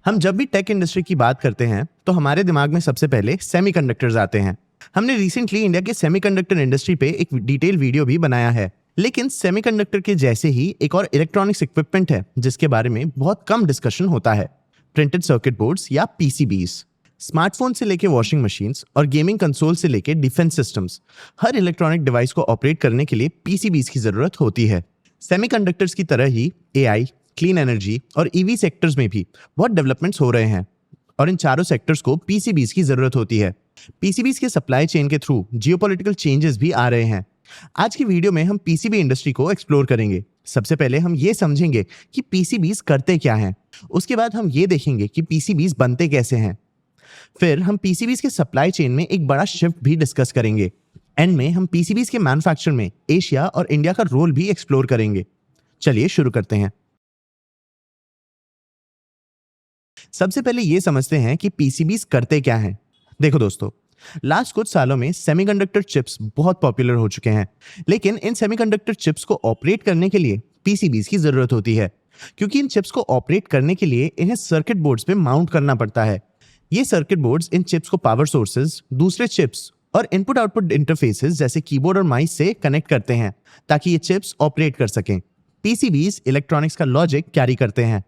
हम जब भी टेक इंडस्ट्री की बात करते हैं तो हमारे दिमाग में सबसे पहले सेमीकंडक्टर्स आते हैं। हमने रिसेंटली इंडिया के सेमीकंडक्टर इंडस्ट्री पे एक डिटेल वीडियो भी बनाया है। लेकिन सेमीकंडक्टर के जैसे ही एक और इलेक्ट्रॉनिक्स इक्विपमेंट है जिसके बारे में बहुत कम डिस्कशन होता है, प्रिंटेड सर्किट बोर्ड्स या पीसीबीज। स्मार्टफोन से लेके वॉशिंग मशीन्स और गेमिंग कंसोल से लेके डिफेंस सिस्टम्स, हर इलेक्ट्रॉनिक डिवाइस को ऑपरेट करने के लिए पीसीबीज की जरूरत होती है। सेमीकंडक्टर्स की तरह ही एआई, क्लीन एनर्जी और ईवी सेक्टर्स में भी बहुत डेवलपमेंट्स हो रहे हैं और इन चारों सेक्टर्स को पीसीबीज की जरूरत होती है। पीसीबीज के सप्लाई चेन के थ्रू जियोपॉलिटिकल चेंजेस भी आ रहे हैं। आज की वीडियो में हम पीसीबी इंडस्ट्री को एक्सप्लोर करेंगे। सबसे पहले हम ये समझेंगे कि पीसीबीज करते क्या हैं। उसके बाद हम ये देखेंगे कि पीसीबीज बनते कैसे हैं। फिर हम पीसीबीज के सप्लाई चेन में एक बड़ा शिफ्ट भी डिस्कस करेंगे। एंड में हम पीसीबीज के मैन्युफैक्चर में एशिया और इंडिया का रोल भी एक्सप्लोर करेंगे। चलिए शुरू करते हैं। सबसे पहले ये समझते हैं कि पीसीबीज करते क्या हैं। देखो दोस्तों, लास्ट कुछ सालों में सेमीकंडक्टर चिप्स बहुत पॉपुलर हो चुके हैं, लेकिन इन सेमीकंडक्टर चिप्स को ऑपरेट करने के लिए पीसीबीज की जरूरत होती है, क्योंकि इन चिप्स को ऑपरेट करने के लिए इन्हें सर्किट बोर्ड्स पे माउंट करना पड़ता है। ये सर्किट बोर्ड्स इन चिप्स को पावर सोर्सेज, दूसरे चिप्स और इनपुट आउटपुट इंटरफेसेस जैसे कीबोर्ड और माउस से कनेक्ट करते हैं ताकि ये चिप्स ऑपरेट कर सकें। पीसीबीज इलेक्ट्रॉनिक्स का लॉजिक कैरी करते हैं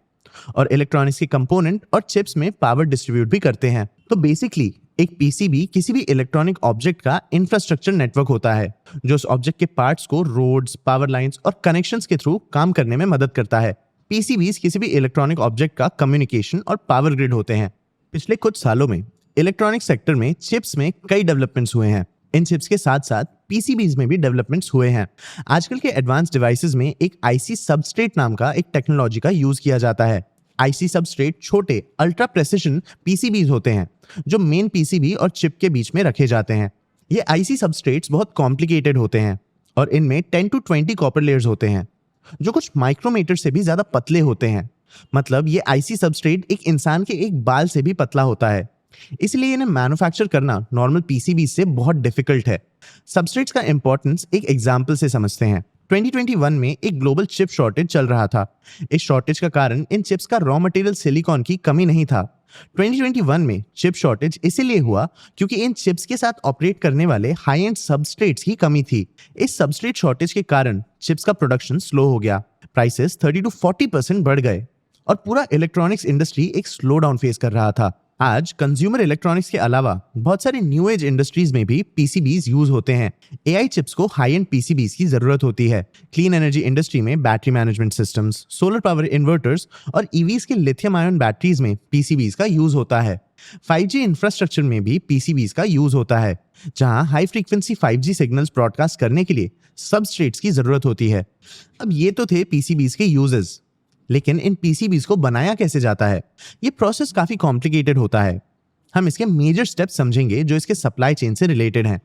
और इलेक्ट्रॉनिक्स के कंपोनेंट और चिप्स में पावर डिस्ट्रीब्यूट भी करते हैं। तो बेसिकली एक पीसीबी किसी भी इलेक्ट्रॉनिक ऑब्जेक्ट का इंफ्रास्ट्रक्चर नेटवर्क होता है जो उस ऑब्जेक्ट के पार्ट्स को रोड्स, पावर लाइंस और कनेक्शंस के थ्रू काम करने में मदद करता है। पीसीबीज किसी भी इलेक्ट्रॉनिक ऑब्जेक्ट का कम्युनिकेशन और पावर ग्रिड होते हैं। पिछले कुछ सालों में इलेक्ट्रॉनिक सेक्टर में चिप्स में कई डेवलपमेंट्स हुए हैं। इन चिप्स के साथ साथ पीसीबीज में भी डेवलपमेंट्स हुए हैं। आजकल के एडवांस डिवाइसेस में एक आईसी सबस्ट्रेट नाम का एक टेक्नोलॉजी का यूज किया जाता है। आईसी सबस्ट्रेट छोटे अल्ट्रा प्रेसिजन पीसीबीज होते हैं जो मेन पीसीबी और चिप के बीच में रखे जाते हैं। ये आईसी सबस्ट्रेट्स बहुत कॉम्प्लिकेटेड होते हैं और इनमें 10 to 20 कॉपर लेयर्स होते हैं जो कुछ माइक्रोमीटर से भी ज्यादा पतले होते हैं। मतलब ये आईसी सबस्ट्रेट एक इंसान के एक बाल से भी पतला होता है, इसलिए इन्हें मैन्युफैक्चर करना नॉर्मल पीसीबी से बहुत डिफिकल्ट है। सबस्ट्रेट्स का इंपॉर्टेंस एक एग्जांपल से समझते हैं। 2021 में एक ग्लोबल चिप शॉर्टेज चल रहा था। इस शॉर्टेज का कारण इन चिप्स का रॉ मटेरियल सिलिकॉन की कमी नहीं था। 2021 में चिप शॉर्टेज इसीलिए हुआ क्योंकि इन चिप्स के साथ ऑपरेट करने वाले हाई एंड सबस्ट्रेट्स की कमी थी। इस सबस्ट्रेट शॉर्टेज के कारण चिप्स का प्रोडक्शन स्लो हो गया, प्राइसेस 30 to 40% बढ़ गए और पूरा इलेक्ट्रॉनिक्स इंडस्ट्री एक स्लो डाउन फेस कर रहा था। आज कंज्यूमर इलेक्ट्रॉनिक्स के अलावा बहुत सारे न्यू एज इंडस्ट्रीज में भी पीसीबीज यूज होते हैं। एआई चिप्स को हाई एंड पीसीबीज की जरूरत होती है। क्लीन एनर्जी इंडस्ट्री में battery management systems, solar power inverters और ईवीज के लिथियम आयन बैटरीज में पीसीबीज का यूज होता है। 5G इंफ्रास्ट्रक्चर में भी पीसीबीज का यूज होता है, जहां high frequency 5G signals broadcast करने के लिए सबस्ट्रेट्स की जरूरत होती है। अब ये तो थे पीसीबीज के यूजेस, लेकिन इन पीसीबीज को बनाया कैसे जाता है? ये प्रोसेस काफी कॉम्प्लिकेटेड होता है। हम इसके मेजर स्टेप्स समझेंगे जो इसके सप्लाई चेन से रिलेटेड हैं।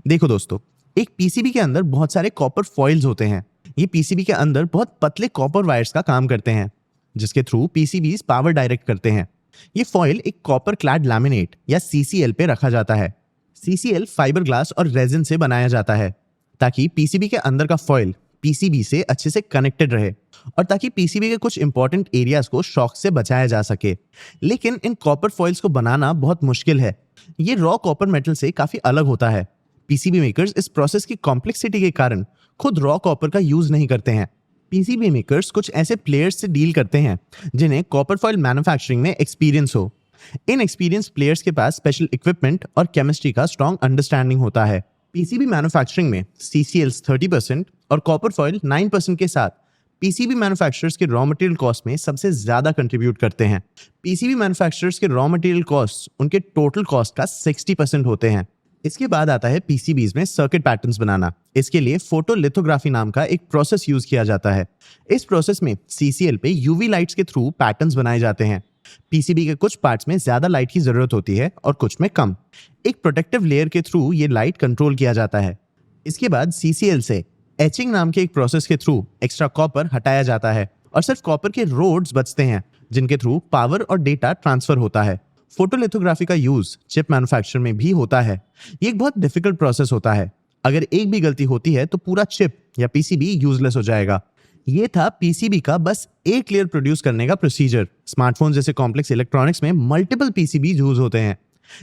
देखो दोस्तों, एक पीसीबी के अंदर बहुत सारे कॉपर फॉइल्स होते हैं। ये पीसीबी के अंदर बहुत पतले कॉपर वायर्स का काम करते हैं जिसके थ्रू पीसीबीज पावर डायरेक्ट करते हैं। ये फॉइल एक कॉपर क्लैड लैमिनेट या सीसीएल पे रखा जाता है। सीसीएल फाइबर ग्लास और रेजिन से बनाया जाता है ताकि पीसीबी के अंदर का फॉइल पीसीबी से अच्छे से कनेक्टेड रहे और ताकि पीसीबी के कुछ इंपॉर्टेंट एरियाज को शॉक से बचाया जा सके। लेकिन इन कॉपर फॉइल्स को बनाना बहुत मुश्किल है। ये रॉ कॉपर मेटल से काफी अलग होता है। पीसीबी मेकर्स इस प्रोसेस की कॉम्प्लेक्सिटी के कारण खुद रॉ कॉपर का यूज नहीं करते हैं। पीसीबी मेकर्स कुछ ऐसे प्लेयर्स से डील करते हैं जिन्हें कॉपर फॉइल मैन्युफैक्चरिंग में एक्सपीरियंस हो। इन एक्सपीरियंस प्लेयर्स के पास स्पेशल इक्विपमेंट और केमिस्ट्री का स्ट्रॉन्ग अंडरस्टैंडिंग होता है। पीसीबी मैन्युफैक्चरिंग में सीसीएल्स 30% और कॉपर फॉइल 9% के साथ पीसीबी मैन्युफैक्चरर्स के रॉ मटेरियल कॉस्ट में सबसे ज्यादा कंट्रीब्यूट करते हैं। पीसीबी मैन्युफैक्चरर्स के रॉ मटेरियल कॉस्ट उनके टोटल कॉस्ट का 60% होते हैं। इसके बाद आता है पीसीबीज में सर्किट पैटर्न्स बनाना। इसके लिए फोटोलिथोग्राफी नाम का एक प्रोसेस यूज किया जाता है। इस प्रोसेस में सीसीएल पे यूवी लाइट्स के थ्रू पैटर्न्स बनाए जाते हैं। पीसीबी के कुछ पार्ट्स में ज्यादा लाइट की जरूरत होती है और कुछ में कम। एक प्रोटेक्टिव लेयर के थ्रू ये लाइट कंट्रोल किया जाता है। इसके बाद सीसीएल से एचिंग नाम के एक प्रोसेस के थ्रू एक्स्ट्रा कॉपर हटाया जाता है और सिर्फ कॉपर के रोड्स बचते हैं जिनके थ्रू पावर और डेटा ट्रांसफर होता है। फोटोलिथोग्राफी का यूज चिप मैन्युफैक्चर में भी होता है। ये एक बहुत डिफिकल्ट प्रोसेस होता है। अगर एक भी गलती होती है तो पूरा चिप या पीसीबी यूजलेस हो जाएगा। ये था पीसीबी का बस एक लेयर प्रोड्यूस करने का प्रोसीजर। स्मार्टफोन जैसे कॉम्प्लेक्स इलेक्ट्रॉनिक्स में मल्टीपल पीसीबी यूज होते हैं,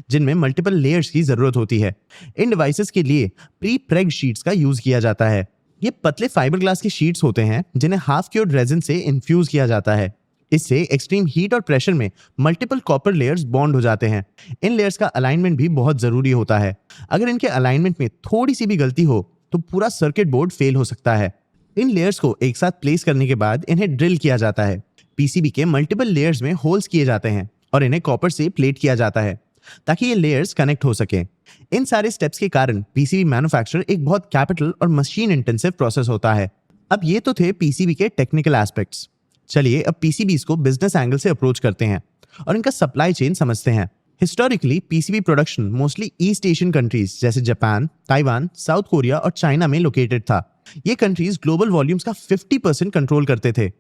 जिनमें मल्टीपल लेयर्स की जरूरत होती है। इन डिवाइसेस के लिए प्री प्रेग शीट्स का यूज किया जाता है। ये पतले फाइबर ग्लास की शीट्स होते हैं जिन्हें हाफ क्योर्ड रेजिन से इन्फ्यूज किया जाता है। इससे एक्सट्रीम हीट और प्रेशर में मल्टीपल कॉपर लेयर्स बॉन्ड हो जाते हैं। इन लेयर्स का अलाइनमेंट भी बहुत जरूरी होता है। अगर इनके अलाइनमेंट में थोड़ी सी भी गलती हो तो पूरा सर्किट बोर्ड फेल हो सकता है। इन लेयर्स को एक साथ प्लेस करने के बाद इन्हें ड्रिल किया जाता है। पीसीबी के मल्टीपल लेयर्स में होल्स किए जाते हैं और इन्हें कॉपर से प्लेट किया जाता है ताकि ये लेयर्स कनेक्ट हो सके। इन सारे स्टेप्स के कारण पीसीबी मैन्युफैक्चर एक बहुत कैपिटल और मशीन इंटेंसिव प्रोसेस होता है। अब ये तो थे पीसीबी के टेक्निकल एस्पेक्ट्स। चलिए अब पीसीबीज को बिजनेस एंगल से अप्रोच करते हैं और इनका सप्लाई चेन समझते हैं। Historically PCB production mostly east Asian countries जैसे जापान, ताइवान, साउथ कोरिया और चाइना में लोकेटेड था। ये कंट्रीज ग्लोबल वॉल्यूम्स का 50% कंट्रोल करते थे।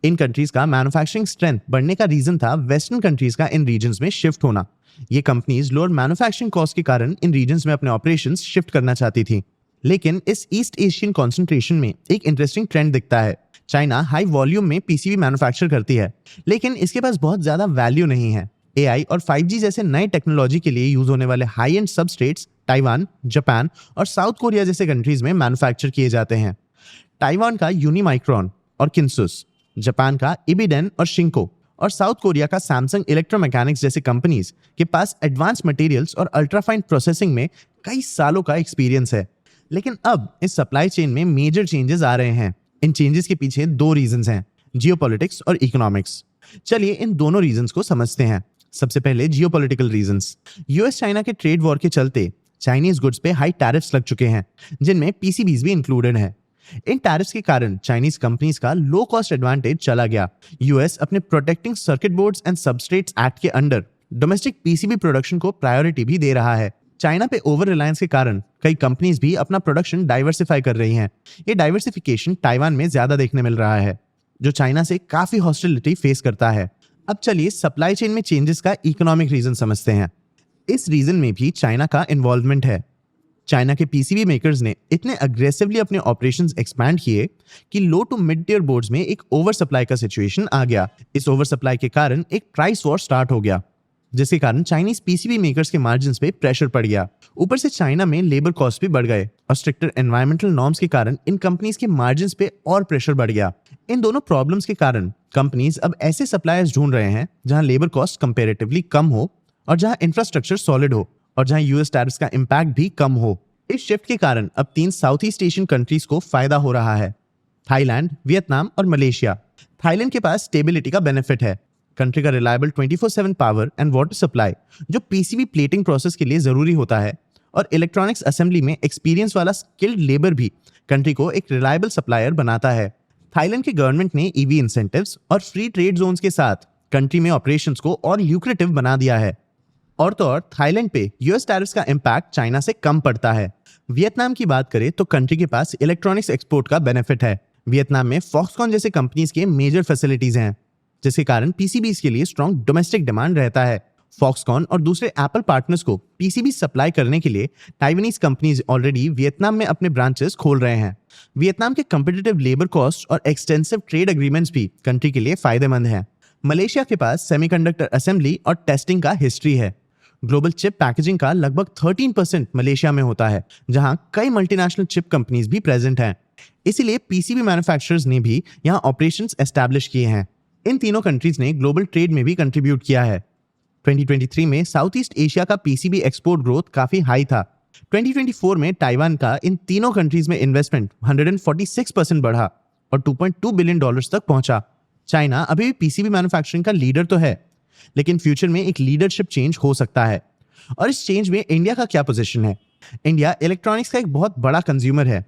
इन कंट्रीज का मैन्युफैक्चरिंग स्ट्रेंथ बढ़ने का रीजन था वेस्टर्न कंट्रीज का इन रीजन्स में शिफ्ट होना। ये कंपनीज लोअर मैन्युफैक्चरिंग कॉस्ट के कारण इन रीजन्स में अपने ऑपरेशंस शिफ्ट करना चाहती थी। लेकिन इस ईस्ट एशियन कॉन्सेंट्रेशन में एक इंटरेस्टिंग ट्रेंड दिखता है। चाइना हाई वॉल्यूम में पीसीबी मैन्युफैक्चर करती है, लेकिन इसके पास बहुत ज्यादा वैल्यू नहीं है। एआई और 5G जैसे नए टेक्नोलॉजी के लिए यूज होने वाले high and substrates Taiwan, Japan और साउथ कोरिया जैसे कंट्रीज में मैन्युफैक्चर किए जाते हैं। ताइवान का यूनिमाइक्रोन और किन्सुस, जापान का इबिडेन और शिंको और साउथ कोरिया का सैमसंग इलेक्ट्रोमैकेनिक्स जैसे कंपनीज के पास एडवांस मटेरियल्स और अल्ट्राफाइन प्रोसेसिंग में कई सालों का एक्सपीरियंस है। लेकिन अब इस सप्लाई चेन में मेजर चेंजेस आ रहे हैं। इन चेंजेस के पीछे दो रीजंस हैं, जियोपॉलिटिक्स और इकोनॉमिक्स। चलिए इन दोनों रीजंस को समझते हैं। सबसे पहले जियोपॉलिटिकल रीजंस। यूएस चाइना के ट्रेड वॉर के चलते चाइनीज गुड्स पे हाई टैरिफ्स लग चुके हैं, जिनमें पीसीबीज भी इंक्लूडेड है। इन टैरिफ्स के कारण चाइनीज कंपनीज का लो कॉस्ट एडवांटेज चला गया। यूएस अपने protecting circuit boards and substrates act के अंडर डोमेस्टिक पीसीबी प्रोडक्शन को प्रायोरिटी भी दे रहा है। चाइना पे ओवर रिलायंस के कारण कई कंपनीज भी अपना प्रोडक्शन डाइवर्सिफाई कर रही हैं। ये डाइवर्सिफिकेशन ताइवान में ज्यादा देखने मिल रहा है, जो चाइना से काफी हॉस्टिलिटी फेस करता है। अब चलिए सप्लाई चेन में चेंजेस का इकोनॉमिक रीजन समझते हैं। इस रीजन में भी चाइना का इन्वॉल्वमेंट है। चाइना के पीसीबी मेकर्स ने इतने अग्रेसिवली अपने ऑपरेशंस एक्सपैंड किए कि लो टू मिड टियर बोर्ड्स में एक ओवर सप्लाई का सिचुएशन आ गया। इस ओवर सप्लाई के कारण एक प्राइस वॉर स्टार्ट हो गया, जिसके कारण चाइनीज पीसीबी मेकर्स के मार्जिन्स पे प्रेशर पड़ गया। ऊपर से चाइना में लेबर कॉस्ट भी बढ़ गए और स्ट्रिक्टर एनवायरमेंटल नॉर्म्स के कारण इन कंपनीज के मार्जिन्स पे और प्रेशर बढ़ गया। इन दोनों प्रॉब्लम्स के कारण कंपनीज अब ऐसे सप्लायर्स ढूंढ रहे हैं जहां लेबर कॉस्ट कंपैरेटिवली कम हो और जहां इंफ्रास्ट्रक्चर सॉलिड हो और जहां यूएस टैरिफ्स का इंपैक्ट भी कम हो। इस शिफ्ट के कारण अब 3 साउथ ईस्ट एशियन कंट्रीज को फायदा हो रहा है, थाईलैंड, वियतनाम और मलेशिया। थाईलैंड के पास स्टेबिलिटी का बेनिफिट है। कंट्री का reliable 24/7 power and water supply जो पीसीबी प्लेटिंग प्रोसेस के लिए जरूरी होता है, और इलेक्ट्रॉनिक्स असेंबली में एक्सपीरियंस वाला स्किल्ड लेबर भी कंट्री को एक रिलायबल सप्लायर बनाता है। थाईलैंड की गवर्नमेंट ने ईवी इंसेंटिव्स और फ्री ट्रेड जोन्स के साथ कंट्री में ऑपरेशंस को और ल्यूक्रेटिव बना दिया है। और तो और थाईलैंड पे यूएस टैरिफ्स का इंपैक्ट चाइना से कम पड़ता है। वियतनाम की बात करें तो कंट्री के पास इलेक्ट्रॉनिक्स एक्सपोर्ट का बेनिफिट है। वियतनाम में फॉक्सकॉन जैसे कंपनीज के मेजर फैसिलिटीज हैं, जिसके कारण पीसीबीज के लिए स्ट्रॉन्ग डोमेस्टिक डिमांड रहता है। फॉक्सकॉन और दूसरे एप्पल पार्टनर्स को पीसीबी सप्लाई करने के लिए ताइवानीज कंपनीज ऑलरेडी वियतनाम में अपने ब्रांचेस खोल रहे हैं। वियतनाम के कंपिटिटिव लेबर कॉस्ट और एक्सटेंसिव ट्रेड एग्रीमेंट्स भी कंट्री के लिए फायदेमंद हैं। मलेशिया के पास सेमीकंडक्टर असेंबली और टेस्टिंग का हिस्ट्री है। ग्लोबल चिप पैकेजिंग का लगभग 13% मलेशिया में होता है, जहां कई मल्टीनेशनल चिप कंपनीज भी प्रेजेंट हैं। इसीलिए पीसीबी मैन्युफैक्चरर्स ने भी यहां ऑपरेशंस एस्टैब्लिश किए हैं। इन तीनों कंट्रीज ने ग्लोबल ट्रेड में भी कंट्रीब्यूट किया है। 2023 में साउथ ईस्ट एशिया का पीसीबी एक्सपोर्ट ग्रोथ काफी हाई था। 2024 में ताइवान का इन तीनों कंट्रीज में इन्वेस्टमेंट 146% बढ़ा और $2.2 बिलियन तक पहुंचा। चाइना अभी भी पीसीबी मैन्युफैक्चरिंग का लीडर तो है, लेकिन फ्यूचर में एक लीडरशिप चेंज हो सकता है। और इस चेंज में इंडिया का क्या पोजीशन है? इंडिया इलेक्ट्रॉनिक्स का एक बहुत बड़ा कंज्यूमर है,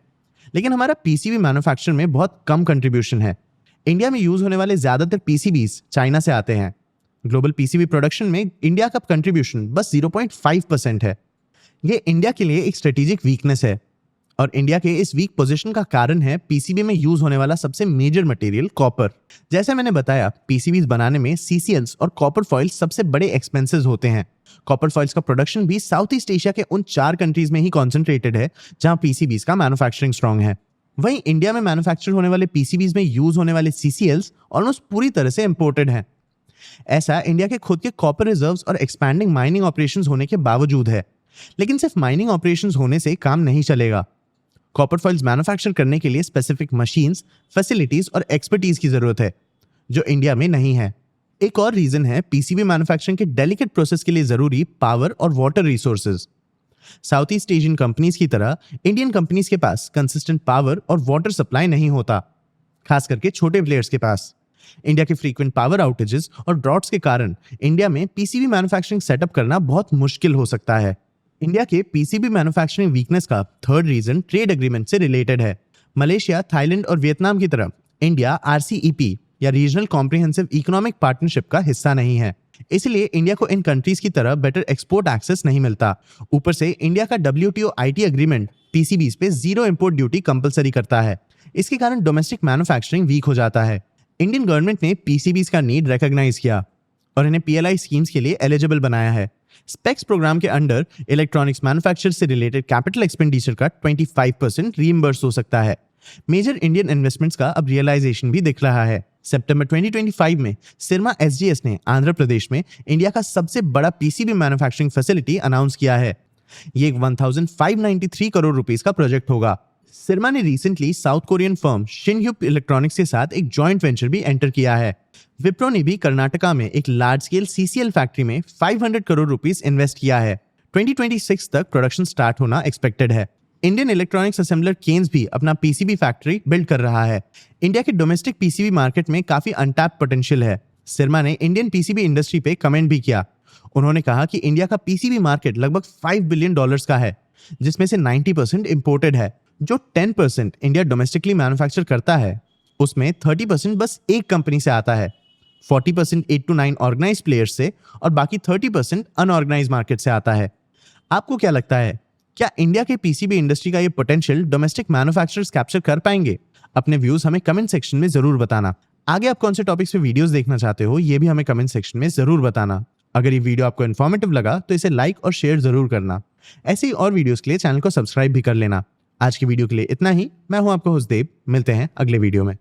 लेकिन हमारा पीसीबी मैन्युफैक्चर में बहुत कम कंट्रीब्यूशन है। इंडिया में यूज होने वाले ज्यादातर पीसीबीज चाइना से आते हैं। ग्लोबल पीसीबी प्रोडक्शन में इंडिया का कंट्रीब्यूशन बस 0.5% है। ये इंडिया के लिए एक स्ट्रेटेजिक वीकनेस है, और इंडिया के इस वीक पोजीशन का कारण है पीसीबी में यूज होने वाला सबसे मेजर मटेरियल कॉपर। जैसे मैंने बताया, पीसीबीज बनाने में सीसीएल्स और कॉपर फॉइल्स सबसे बड़े एक्सपेंसेस होते हैं। कॉपर फॉइल्स का प्रोडक्शन भी साउथ ईस्ट एशिया के उन 4 कंट्रीज में ही कॉन्सेंट्रेटेड है जहां पीसीबीज का मैन्युफैक्चरिंग स्ट्रांग है। वहीं इंडिया में मैन्युफैक्चर होने वाले पीसीबीज में यूज होने वाले सीसीएल्स ऑलमोस्ट पूरी तरह से इंपोर्टेड हैं। ऐसा इंडिया के खुद के कॉपर रिजर्व्स और एक्सपैंडिंग माइनिंग ऑपरेशंस होने के बावजूद है। लेकिन सिर्फ माइनिंग ऑपरेशंस होने से काम नहीं चलेगा। कॉपर फॉइल्स मैन्युफैक्चर करने के लिए स्पेसिफिक मशीन्स, फैसिलिटीज और एक्सपर्टीज की जरूरत है, जो इंडिया में नहीं है। एक और रीजन है पीसीबी मैन्युफैक्चरिंग के डेलिकेट प्रोसेस के लिए जरूरी पावर और water resources. South east Asian companies की तरह इंडियन कंपनीज के पास कंसिस्टेंट पावर और वाटर सप्लाई नहीं होता, खास करके छोटे प्लेयर्स के पास। इंडिया के फ्रीक्वेंट पावर आउटेजेस और ड्रॉट्स के कारण इंडिया में पीसीबी मैन्युफैक्चरिंग सेटअप करना बहुत मुश्किल हो सकता है। इंडिया के पीसीबी मैन्युफैक्चरिंग वीकनेस का थर्ड रीजन ट्रेड एग्रीमेंट से रिलेटेड है। मलेशिया, थाईलैंड और वियतनाम की तरह इंडिया आरसीईपी या रीजनल कॉम्प्रिहेंसिव इकोनॉमिक पार्टनरशिप का हिस्सा नहीं है, इसलिए इंडिया को इन कंट्रीज की तरह बेटर एक्सपोर्ट एक्सेस नहीं मिलता। ऊपर से इंडिया का WTO आईटी एग्रीमेंट पीसीबीज पे जीरो इंपोर्ट ड्यूटी कंपलसरी करता है। इसके कारण डोमेस्टिक मैन्युफैक्चरिंग वीक हो जाता है। इंडियन गवर्नमेंट ने पीसीबीज का नीड रिकॉग्नाइज किया और इन्हें पीएलआई स्कीम्स के लिए एलिजिबल बनाया है। स्पेक्स प्रोग्राम के अंडर इलेक्ट्रॉनिक्स मैन्युफैक्चर से रिलेटेड कैपिटल एक्सपेंडिचर का 25% रीइंबर्स हो सकता है। मेजर इंडियन इन्वेस्टमेंट्स का अब रियलाइजेशन भी दिख रहा है। सितंबर 2025 में सिरमा एसजीएस ने आंध्र प्रदेश में इंडिया का सबसे बड़ा पीसीबी मैन्युफैक्चरिंग फैसिलिटी अनाउंस किया है। ये 1593 करोड़ रुपीस का प्रोजेक्ट होगा। सिरमा ने रिसेंटली साउथ कोरियन फर्म शिनह्यूब इलेक्ट्रॉनिक्स के साथ एक जॉइंट वेंचर भी एंटर किया है। विप्रो ने भी कर्नाटका में एक लार्ज स्केल सीसीएल फैक्ट्री में 500 करोड़ रुपीस इन्वेस्ट किया है। 2026 तक प्रोडक्शन स्टार्ट होना एक्सपेक्टेड है। इंडियन इलेक्ट्रॉनिक्स असेंबलर केन्स भी अपना पीसीबी फैक्ट्री बिल्ड कर रहा है। इंडिया के डोमेस्टिक पीसीबी मार्केट में काफी अनटैप्ड पोटेंशियल है। सिरमा ने इंडियन पीसीबी इंडस्ट्री पे कमेंट भी किया। उन्होंने कहा कि इंडिया का पीसीबी मार्केट लगभग $5 बिलियन का है, जिसमें से 90% इंपोर्टेड है। जो 10% इंडिया डोमेस्टिकली मैन्युफैक्चर करता है, उसमें 30% बस एक कंपनी से आता है, 40% 8 to 9 ऑर्गेनाइज प्लेयर्स से और बाकी 30% अनऑर्गेनाइज मार्केट से आता है। आपको क्या लगता है, क्या इंडिया के पीसीबी इंडस्ट्री का ये पोटेंशियल डोमेस्टिक मैन्युफैक्चरर्स कैप्चर कर पाएंगे? अपने व्यूज हमें कमेंट सेक्शन में जरूर बताना। आगे आप कौन से टॉपिक्स पे वीडियोस देखना चाहते हो, ये भी हमें कमेंट सेक्शन में जरूर बताना। अगर ये वीडियो आपको इन्फॉर्मेटिव लगा तो इसे लाइक और शेयर जरूर करना। ऐसे ही और वीडियोस के लिए चैनल को सब्सक्राइब भी कर लेना। आज की वीडियो के लिए इतना ही। मैं हूं आपका होस्ट देव। मिलते हैं अगले वीडियो में।